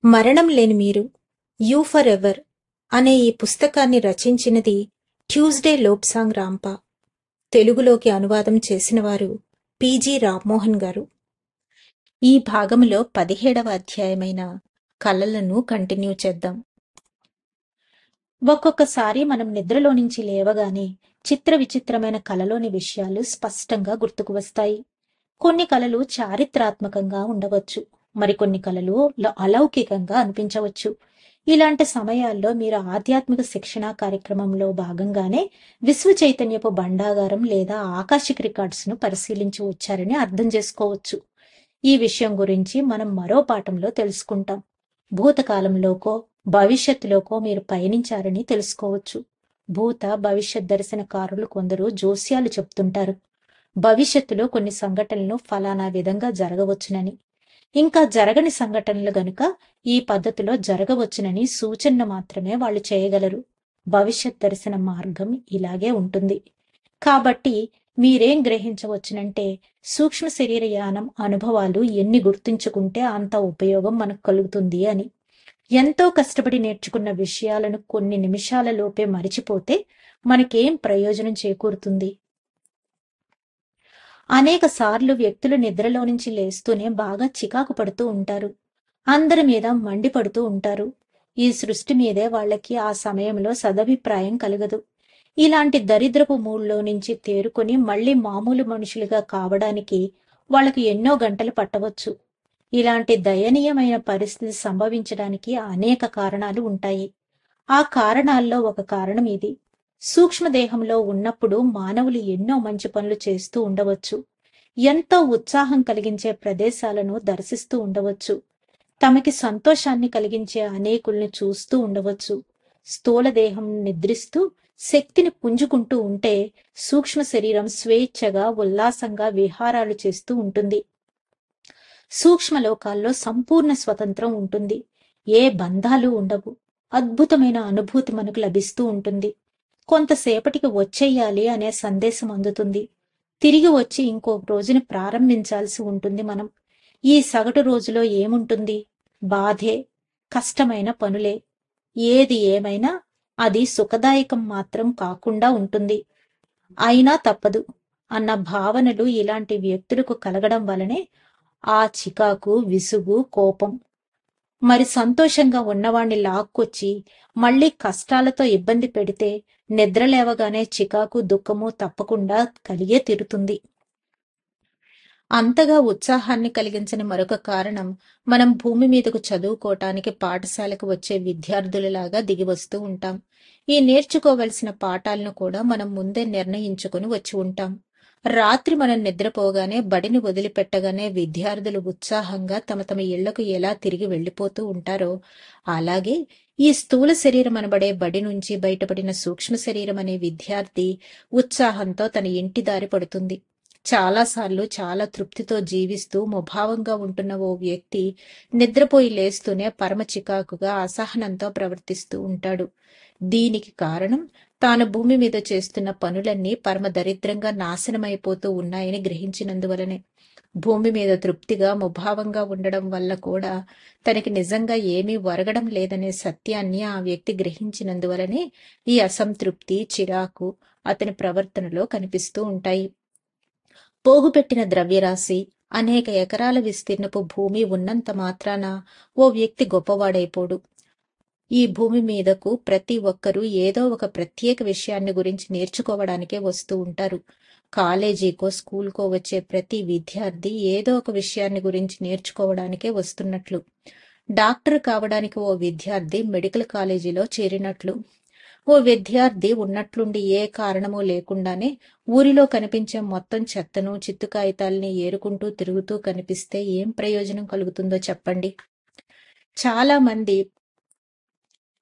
మరణం లేని మీరు, యూ ఫర్ ఎవర్ అనే ఈ పుస్తకాన్ని రచించినది ట్యూస్డే లోబ్సాంగ్ రాంప. తెలుగులోకి అనువాదం చేసినవారు పి.జి. రామ్మోహన్ గారు. ఈ భాగంలో 17వ అధ్యాయమైన కలలను కంటిన్యూ చేద్దాం. ఒక్కొక్కసారి మనం నిద్రలో నుంచి లేవగానే చిత్ర విచిత్రమైన కలలోని విషయాలు స్పష్టంగా గుర్తుకు వస్తాయి. కొన్ని కలలు చారిత్రాత్మకంగా ఉండవచ్చు, మరికొన్ని కలలు అలౌకికంగా అనిపించవచ్చు. ఇలాంటి సమయాల్లో మీరు ఆధ్యాత్మిక శిక్షణా కార్యక్రమంలో భాగంగానే విశ్వ చైతన్యపు భండాగారం లేదా ఆకాశిక్ రికార్డ్స్ ను పరిశీలించి వచ్చారని అర్థం చేసుకోవచ్చు. ఈ విషయం గురించి మనం మరో పాఠంలో తెలుసుకుంటాం. భూతకాలంలోకో భవిష్యత్తులోకో మీరు పయనించారని తెలుసుకోవచ్చు. భూత భవిష్యత్ దర్శనకారులు కొందరు జోస్యాలు చెప్తుంటారు. భవిష్యత్తులో కొన్ని సంఘటనలు ఫలానా విధంగా జరగవచ్చునని, ఇంకా జరగని సంఘటనలు గనుక ఈ పద్ధతిలో జరగవచ్చునని సూచనను మాత్రమే వాళ్ళు చేయగలరు. భవిష్యత్ దర్శన మార్గం ఇలాగే ఉంటుంది. కాబట్టి మీరేం గ్రహించవచ్చునంటే, సూక్ష్మ శరీర యానం అనుభవాలు ఎన్ని గుర్తుంచుకుంటే అంత ఉపయోగం మనకు కలుగుతుంది అని. ఎంతో కష్టపడి నేర్చుకున్న విషయాలను కొన్ని నిమిషాలలోపే మరిచిపోతే మనకేం ప్రయోజనం చేకూరుతుంది? అనేక సార్లు వ్యక్తులు నిద్రలో నుంచి లేస్తూనే బాగా చికాకు పడుతూ ఉంటారు. అందరి మీద మండిపడుతూ ఉంటారు. ఈ సృష్టి మీదే వాళ్ళకి ఆ సమయంలో సదభిప్రాయం కలగదు. ఇలాంటి దరిద్రపు మూడ్లో నుంచి తేరుకొని మళ్లీ మామూలు మనుషులుగా కావడానికి వాళ్ళకి ఎన్నో గంటలు పట్టవచ్చు. ఇలాంటి దయనీయమైన పరిస్థితి సంభవించడానికి అనేక కారణాలు ఉంటాయి. ఆ కారణాల్లో ఒక కారణం ఇది. సూక్ష్మదేహంలో ఉన్నప్పుడు మానవులు ఎన్నో మంచి పనులు చేస్తూ ఉండవచ్చు. ఎంతో ఉత్సాహం కలిగించే ప్రదేశాలను దర్శిస్తూ ఉండవచ్చు. తమకి సంతోషాన్ని కలిగించే అనేకుల్ని చూస్తూ ఉండవచ్చు. స్థూలదేహం నిద్రిస్తూ శక్తిని పుంజుకుంటూ ఉంటే సూక్ష్మ శరీరం స్వేచ్ఛగా ఉల్లాసంగా విహారాలు చేస్తూ ఉంటుంది. సూక్ష్మ లోకాల్లో సంపూర్ణ స్వతంత్రం ఉంటుంది. ఏ బంధాలు ఉండవు. అద్భుతమైన అనుభూతి మనకు లభిస్తూ ఉంటుంది. కొంతసేపటికి వచ్చేయాలి అనే సందేశం అందుతుంది. తిరిగి వచ్చి ఇంకొక రోజుని ప్రారంభించాల్సి ఉంటుంది మనం. ఈ సగటు రోజులో ఏముంటుంది? బాధే, కష్టమైన పనులే. ఏది ఏమైనా అది సుఖదాయకం మాత్రం కాకుండా ఉంటుంది. అయినా తప్పదు అన్న భావనలు ఇలాంటి వ్యక్తులకు కలగడం వలనే ఆ చికాకు, విసుగు, కోపం. మరి సంతోషంగా ఉన్నవాణ్ణి లాక్కొచ్చి మళ్లీ కష్టాలతో ఇబ్బంది పెడితే నిద్రలేవగానే చికాకు, దుఃఖము తప్పకుండా కలిగే తీరుతుంది. అంతగా ఉత్సాహాన్ని కలిగించని మరొక కారణం, మనం భూమి మీదకు చదువుకోవటానికి పాఠశాలకు వచ్చే విద్యార్థులలాగా దిగివస్తూ ఉంటాం. ఈ నేర్చుకోవలసిన పాఠాలను కూడా మనం ముందే నిర్ణయించుకుని వచ్చి ఉంటాం. రాత్రి మనం నిద్రపోగానే, బడిని వదిలిపెట్టగానే విద్యార్థులు ఉత్సాహంగా తమ తమ ఇళ్లకు ఎలా తిరిగి వెళ్లిపోతూ ఉంటారో, అలాగే ఈ స్థూల శరీరం అనబడే బడి నుంచి బయటపడిన సూక్ష్మ శరీరం అనే విద్యార్థి ఉత్సాహంతో తన ఇంటి దారి పడుతుంది. చాలాసార్లు చాలా తృప్తితో జీవిస్తూ ముభావంగా ఉంటున్న ఓ వ్యక్తి నిద్రపోయి లేస్తూనే పరమ చికాకుగా, అసహనంతో ప్రవర్తిస్తూ ఉంటాడు. దీనికి కారణం తాను భూమి మీద చేస్తున్న పనులన్నీ పరమ దరిద్రంగా నాశనమైపోతూ ఉన్నాయని గ్రహించినందువలనే. భూమి మీద తృప్తిగా, ముభావంగా ఉండడం వల్ల కూడా తనకి నిజంగా ఏమీ ఒరగడం లేదనే సత్యాన్ని ఆ వ్యక్తి గ్రహించినందువలనే ఈ అసంతృప్తి, చిరాకు అతని ప్రవర్తనలో కనిపిస్తూ ఉంటాయి. పోగుపెట్టిన ద్రవ్యరాశి, అనేక ఎకరాల విస్తీర్ణపు భూమి ఉన్నంత మాత్రాన ఓ వ్యక్తి గొప్పవాడైపోడు. ఈ భూమి మీదకు ప్రతి ఒక్కరూ ఏదో ఒక ప్రత్యేక విషయాన్ని గురించి నేర్చుకోవడానికే వస్తూ ఉంటారు. కాలేజీకో, స్కూల్కో వచ్చే ప్రతి విద్యార్థి ఏదో ఒక విషయాన్ని గురించి నేర్చుకోవడానికే వస్తున్నట్లు. డాక్టర్ కావడానికి ఓ విద్యార్థి మెడికల్ కాలేజీలో చేరినట్లు. ఓ విద్యార్థి ఉన్నట్లుండి ఏ కారణమూ లేకుండానే ఊరిలో కనిపించే మొత్తం చెత్తను, చిత్తు కాగితాల్ని ఏరుకుంటూ తిరుగుతూ కనిపిస్తే ఏం ప్రయోజనం కలుగుతుందో చెప్పండి. చాలా మంది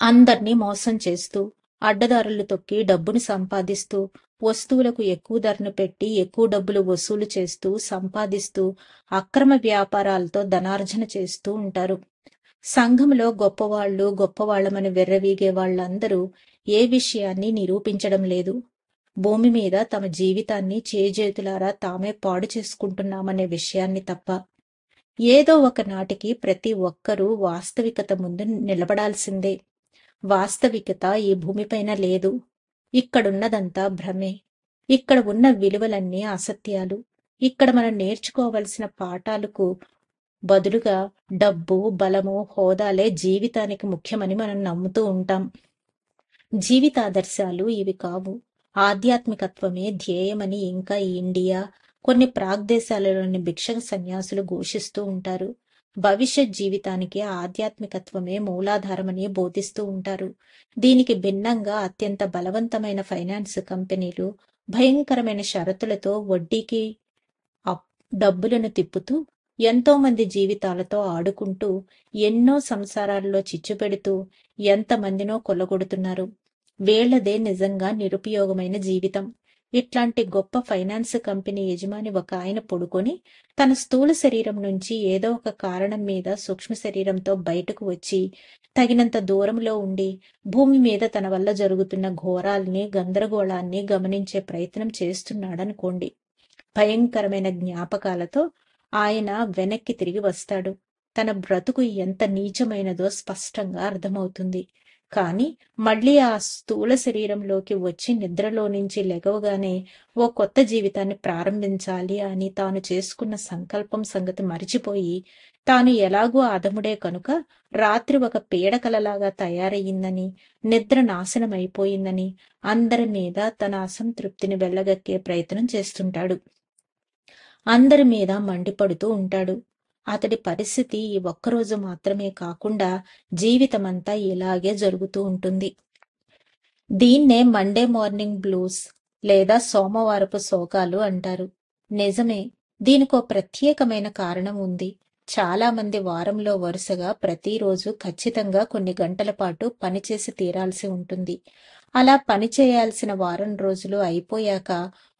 అందర్నీ మోసం చేస్తూ, అడ్డదారులు తొక్కి డబ్బును సంపాదిస్తూ, వస్తువులకు ఎక్కువ ధరను పెట్టి ఎక్కువ డబ్బులు వసూలు చేస్తూ, సంపాదిస్తూ, అక్రమ వ్యాపారాలతో ధనార్జన చేస్తూ ఉంటారు. సంఘంలో గొప్పవాళ్లు, గొప్పవాళ్లమని వెర్రవీగే వాళ్లందరూ ఏ విషయాన్ని నిరూపించడం లేదు. భూమి మీద తమ జీవితాన్ని చేజేతులారా తామే పాడు చేసుకుంటున్నామనే విషయాన్ని తప్ప. ఏదో ఒక నాటికి ప్రతి ఒక్కరూ వాస్తవికత ముందు నిలబడాల్సిందే. వాస్తవికత ఈ భూమిపైన లేదు. ఇక్కడున్నదంతా భ్రమే. ఇక్కడ ఉన్న విలువలన్నీ అసత్యాలు. ఇక్కడ మనం నేర్చుకోవలసిన పాఠాలకు బదులుగా డబ్బు, బలము, హోదాలే జీవితానికి ముఖ్యమని మనం నమ్ముతూ ఉంటాం. జీవితాదర్శాలు ఇవి కావు. ఆధ్యాత్మికత్వమే ధ్యేయమని ఇంకా ఇండియా, కొన్ని ప్రాగ్దేశాలలోని భిక్షక సన్యాసులు ఘోషిస్తూ ఉంటారు. భవిష్యత్ జీవితానికి ఆధ్యాత్మికత్వమే మూలాధారమని బోధిస్తూ ఉంటారు. దీనికి భిన్నంగా అత్యంత బలవంతమైన ఫైనాన్స్ కంపెనీలు భయంకరమైన షరతులతో వడ్డీకి డబ్బులను తిప్పుతూ ఎంతో మంది జీవితాలతో ఆడుకుంటూ ఎన్నో సంసారాల్లో చిచ్చుపెడుతూ ఎంతమందినో కొల్లగొడుతున్నారు. వీళ్లదే నిజంగా నిరుపయోగమైన జీవితం. ఇట్లాంటి గొప్ప ఫైనాన్స్ కంపెనీ యజమాని ఒక ఆయన పడుకొని తన స్థూల శరీరం నుంచి ఏదో ఒక కారణం మీద సూక్ష్మ శరీరంతో బయటకు వచ్చి తగినంత దూరంలో ఉండి భూమి మీద తన వల్ల జరుగుతున్న ఘోరాల్ని, గందరగోళాన్ని గమనించే ప్రయత్నం చేస్తున్నాడనుకోండి. భయంకరమైన జ్ఞాపకాలతో ఆయన వెనక్కి తిరిగి వస్తాడు. తన బ్రతుకు ఎంత నీచమైనదో స్పష్టంగా అర్థమవుతుంది. కాని మళ్లీ ఆ స్థూల శరీరంలోకి వచ్చి నిద్రలో నుంచి లెగవగానే ఓ కొత్త జీవితాన్ని ప్రారంభించాలి అని తాను చేసుకున్న సంకల్పం సంగతి మరిచిపోయి, తాను ఎలాగూ అధముడే కనుక రాత్రి ఒక పీడకలలాగా తయారయ్యిందని, నిద్ర నాశనమైపోయిందని అందరి మీద తన అసంతృప్తిని వెళ్లగక్కే ప్రయత్నం చేస్తుంటాడు. అందరి మీద మండిపడుతూ ఉంటాడు. అతడి పరిస్థితి ఈ ఒక్కరోజు మాత్రమే కాకుండా జీవితమంతా ఇలాగే జరుగుతూ ఉంటుంది. దీన్నే మండే మార్నింగ్ బ్లూస్ లేదా సోమవారపు శోకాలు అంటారు. నిజమే, దీనికో ప్రత్యేకమైన కారణం ఉంది. చాలా మంది వారంలో వరుసగా ప్రతిరోజు ఖచ్చితంగా కొన్ని గంటల పాటు పనిచేసి తీరాల్సి ఉంటుంది. అలా పనిచేయాల్సిన వారం రోజులు అయిపోయాక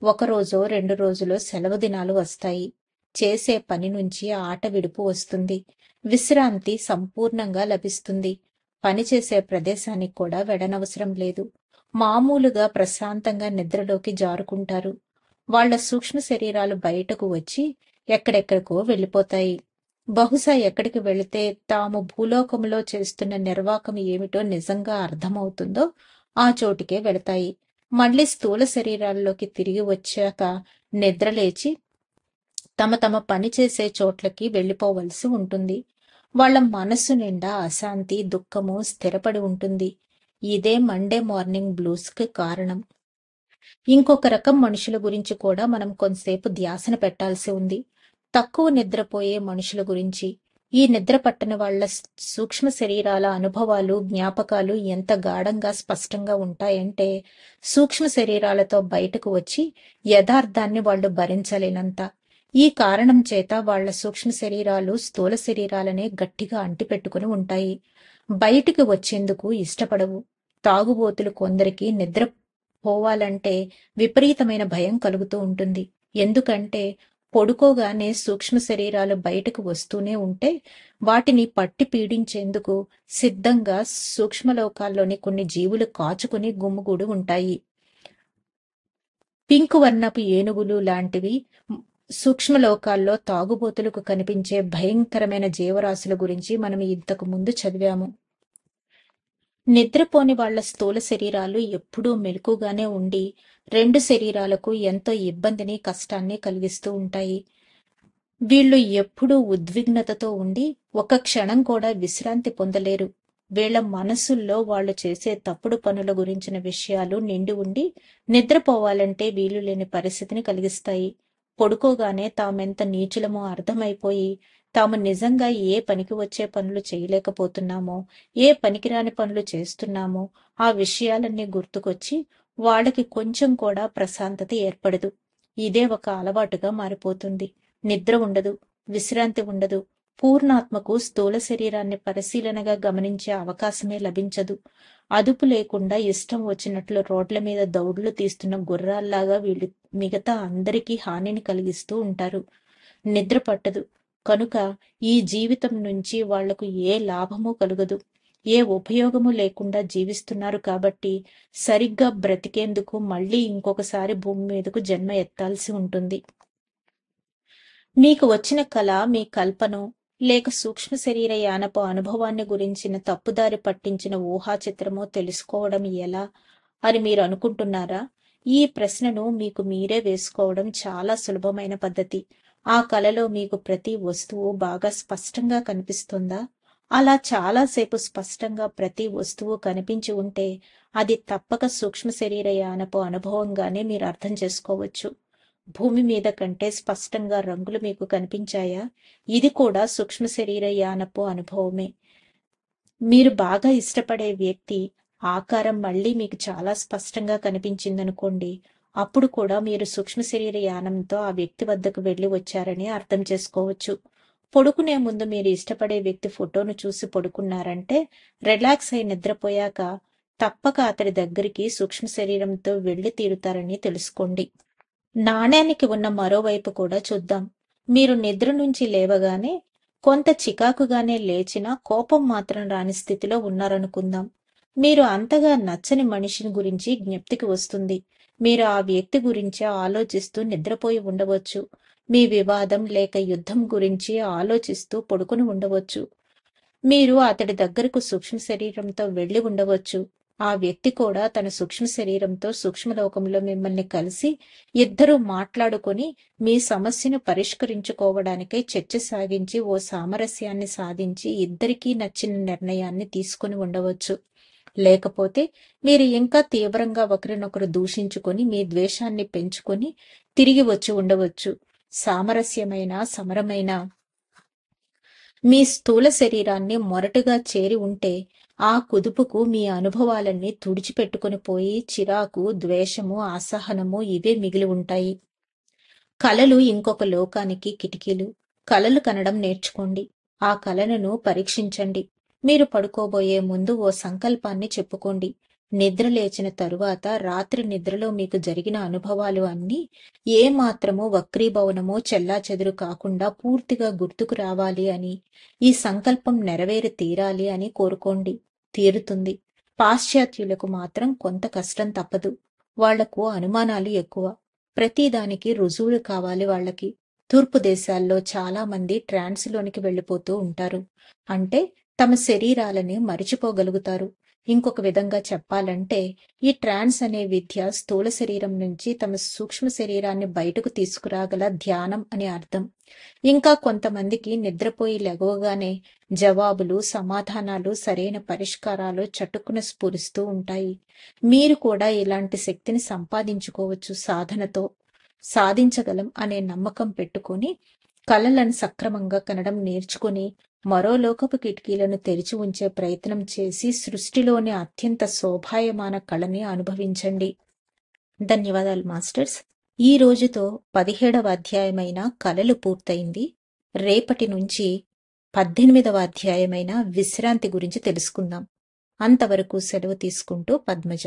ఒకరోజో 2 రోజులో సెలవు దినాలు వస్తాయి. చేసే పని నుంచి ఆట విడుపు వస్తుంది. విశ్రాంతి సంపూర్ణంగా లభిస్తుంది. పనిచేసే ప్రదేశానికి కూడా వెడనవసరం లేదు. మామూలుగా ప్రశాంతంగా నిద్రలోకి జారుకుంటారు. వాళ్ల సూక్ష్మ శరీరాలు బయటకు వచ్చి ఎక్కడెక్కడికో వెళ్ళిపోతాయి. బహుశా ఎక్కడికి వెళితే తాము భూలోకంలో చేస్తున్న నిర్వాకం ఏమిటో నిజంగా అర్థమవుతుందో ఆ చోటికే వెళతాయి. మళ్లీ స్థూల శరీరాల్లోకి తిరిగి వచ్చాక నిద్రలేచి తమ తమ పని చేసే చోట్లకి వెళ్లిపోవలసి ఉంటుంది. వాళ్ల మనస్సు నిండా అశాంతి, దుఃఖము స్థిరపడి ఉంటుంది. ఇదే మండే మార్నింగ్ బ్లూస్ కి కారణం. ఇంకొక రకం మనుషుల గురించి కూడా మనం కొంతసేపు ధ్యాసన పెట్టాల్సి ఉంది. తక్కువ నిద్రపోయే మనుషుల గురించి. ఈ నిద్ర పట్టని వాళ్ల సూక్ష్మ శరీరాల అనుభవాలు, జ్ఞాపకాలు ఎంత గాఢంగా స్పష్టంగా ఉంటాయంటే సూక్ష్మ శరీరాలతో బయటకు వచ్చి యథార్థాన్ని వాళ్లు భరించలేనంత. ఈ కారణం చేత వాళ్ల సూక్ష్మ శరీరాలు స్థూల శరీరాలనే గట్టిగా అంటిపెట్టుకుని ఉంటాయి. బయటికి వచ్చేందుకు ఇష్టపడవు. తాగుబోతులు కొందరికి నిద్ర పోవాలంటే విపరీతమైన భయం కలుగుతూ ఉంటుంది. ఎందుకంటే పడుకోగానే సూక్ష్మ శరీరాలు బయటకు వస్తూనే ఉంటే వాటిని పట్టి పీడించేందుకు సిద్ధంగా సూక్ష్మలోకాల్లోని కొన్ని జీవులు కాచుకుని గుమ్ముగూడు ఉంటాయి. పింక్ వర్ణపు ఏనుగులు లాంటివి సూక్ష్మలోకాల్లో తాగుబోతులకు కనిపించే భయంకరమైన జీవరాశుల గురించి మనం ఇంతకు ముందు చదివాము. నిద్రపోని వాళ్ల స్థూల శరీరాలు ఎప్పుడూ మెలకుగానే ఉండి 2 శరీరాలకు ఎంతో ఇబ్బందిని, కష్టాన్ని కలిగిస్తూ ఉంటాయి. వీళ్లు ఎప్పుడూ ఉద్విగ్నతతో ఉండి ఒక క్షణం కూడా విశ్రాంతి పొందలేరు. వీళ్ల మనస్సుల్లో వాళ్లు చేసే తప్పుడు పనుల గురించిన విషయాలు నిండి ఉండి నిద్రపోవాలంటే వీలు లేని పరిస్థితిని కలిగిస్తాయి. పడుకోగానే తామెంత నీచులమో అర్థమైపోయి తాము నిజంగా ఏ పనికి వచ్చే పనులు చేయలేకపోతున్నామో, ఏ పనికిరాని పనులు చేస్తున్నామో ఆ విషయాలన్నీ గుర్తుకొచ్చి వాళ్ళకి కొంచెం కూడా ప్రశాంతత ఏర్పడదు. ఇదే ఒక అలవాటుగా మారిపోతుంది. నిద్ర ఉండదు, విశ్రాంతి ఉండదు. పూర్ణాత్మకు స్థూల శరీరాన్ని పరిశీలనగా గమనించే అవకాశమే లభించదు. అదుపు లేకుండా ఇష్టం వచ్చినట్లు రోడ్ల మీద దౌడులు తీస్తున్న గుర్రాల్లాగా వీళ్ళు మిగతా అందరికీ హానిని కలిగిస్తూ ఉంటారు. నిద్ర పట్టదు కనుక ఈ జీవితం నుంచి వాళ్లకు ఏ లాభమూ కలుగదు. ఏ ఉపయోగము లేకుండా జీవిస్తున్నారు కాబట్టి సరిగ్గా బ్రతికేందుకు మళ్లీ ఇంకొకసారి భూమి మీదకు జన్మ ఎత్తాల్సి ఉంటుంది. మీకు వచ్చిన కళ మీ కల్పనో, లేక సూక్ష్మ శరీర యానపు అనుభవాన్ని గురించిన తప్పుదారి పట్టించిన ఊహా చిత్రమో తెలుసుకోవడం ఎలా అని మీరు అనుకుంటున్నారా? ఈ ప్రశ్నను మీకు మీరే వేసుకోవడం చాలా సులభమైన పద్ధతి. ఆ కలలో మీకు ప్రతి వస్తువు బాగా స్పష్టంగా కనిపిస్తుందా? అలా చాలాసేపు స్పష్టంగా ప్రతి వస్తువు కనిపించి ఉంటే అది తప్పక సూక్ష్మ శరీర యానపు అనుభవంగానే మీరు అర్థం చేసుకోవచ్చు. భూమి మీద కంటే స్పష్టంగా రంగులు మీకు కనిపించాయా? ఇది కూడా సూక్ష్మ శరీర యానపు అనుభవమే. మీరు బాగా ఇష్టపడే వ్యక్తి ఆకారం మళ్ళీ మీకు చాలా స్పష్టంగా కనిపించిందనుకోండి. అప్పుడు కూడా మీరు సూక్ష్మ శరీర యానంతో ఆ వ్యక్తి వద్దకు వెళ్లి వచ్చారని అర్థం చేసుకోవచ్చు. పడుకునే ముందు మీరు ఇష్టపడే వ్యక్తి ఫోటోను చూసి పడుకున్నారంటే రిలాక్స్ అయి నిద్రపోయాక తప్పక అతడి దగ్గరికి సూక్ష్మ శరీరంతో వెళ్లి తీరుతారని తెలుసుకోండి. నాణేనికి ఉన్న మరోవైపు కూడా చూద్దాం. మీరు నిద్ర నుంచి లేవగానే కొంత చికాకుగానే లేచినా కోపం మాత్రం రాని స్థితిలో ఉన్నారనుకుందాం. మీరు అంతగా నచ్చని మనిషిని గురించి జ్ఞప్తికి వస్తుంది. మీరు ఆ వ్యక్తి గురించి ఆలోచిస్తూ నిద్రపోయి ఉండవచ్చు. మీ వివాదం లేక యుద్ధం గురించి ఆలోచిస్తూ పడుకుని ఉండవచ్చు. మీరు అతడి దగ్గరకు సూక్ష్మ శరీరంతో వెళ్లి ఉండవచ్చు. ఆ వ్యక్తి కూడా తన సూక్ష్మ శరీరంతో సూక్ష్మలోకంలో మిమ్మల్ని కలిసి ఇద్దరూ మాట్లాడుకొని మీ సమస్యను పరిష్కరించుకోవడానికై చర్చ సాగించి ఓ సామరస్యాన్ని సాధించి ఇద్దరికీ నచ్చిన నిర్ణయాన్ని తీసుకుని ఉండవచ్చు. లేకపోతే మీరు ఇంకా తీవ్రంగా ఒకరినొకరు దూషించుకొని మీ ద్వేషాన్ని పెంచుకొని తిరిగి వచ్చి ఉండవచ్చు. సామరస్యమైన సమరమైన మీ స్థూల శరీరాన్ని మొరటుగా చేరి ఉంటే ఆ కుదుపుకు మీ అనుభవాలన్నీ తుడిచిపెట్టుకుని పోయి చిరాకు, ద్వేషము, అసహనము ఇవే మిగిలి ఉంటాయి. కలలు ఇంకొక లోకానికి కిటికీలు. కలలు కనడం నేర్చుకోండి. ఆ కలలను పరీక్షించండి. మీరు పడుకోబోయే ముందు ఓ సంకల్పాన్ని చెప్పుకోండి. నిద్ర లేచిన తరువాత రాత్రి నిద్రలో మీకు జరిగిన అనుభవాలు అన్నీ ఏమాత్రమూ వక్రీభవనమో చెల్లాచెదురు కాకుండా పూర్తిగా గుర్తుకు రావాలి అని, ఈ సంకల్పం నెరవేరి తీరాలి అని కోరుకోండి. తీరుతుంది. పాశ్చాత్యులకు మాత్రం కొంత కష్టం తప్పదు. వాళ్లకు అనుమానాలు ఎక్కువ. ప్రతిదానికి రుజువులు కావాలి వాళ్ళకి. తూర్పు దేశాల్లో చాలా మంది ట్రాన్స్లోనికి వెళ్లిపోతూ ఉంటారు. అంటే తమ శరీరాలని మరిచిపోగలుగుతారు. ఇంకొక విధంగా చెప్పాలంటే ఈ ట్రాన్స్ అనే విద్య స్థూల శరీరం నుంచి తమ సూక్ష్మ శరీరాన్ని బయటకు తీసుకురాగల ధ్యానం అని అర్థం. ఇంకా కొంతమందికి నిద్రపోయి లెగవగానే జవాబులు, సమాధానాలు, సరైన పరిష్కారాలు చటుక్కున స్ఫురిస్తూ ఉంటాయి. మీరు కూడా ఇలాంటి శక్తిని సంపాదించుకోవచ్చు సాధనతో. సాధించగలం అనే నమ్మకం పెట్టుకొని కలలను సక్రమంగా కనడం నేర్చుకుని మరో లోకపు కిటికీలను తెరిచి ఉంచే ప్రయత్నం చేసి సృష్టిలోని అత్యంత శోభాయమాన కళని అనుభవించండి. ధన్యవాదాలు మాస్టర్స్. ఈ రోజుతో 17వ అధ్యాయమైన కలలు పూర్తయింది. రేపటి నుంచి 18వ అధ్యాయమైన విశ్రాంతి గురించి తెలుసుకుందాం. అంతవరకు సెలవు తీసుకుంటూ పద్మజ.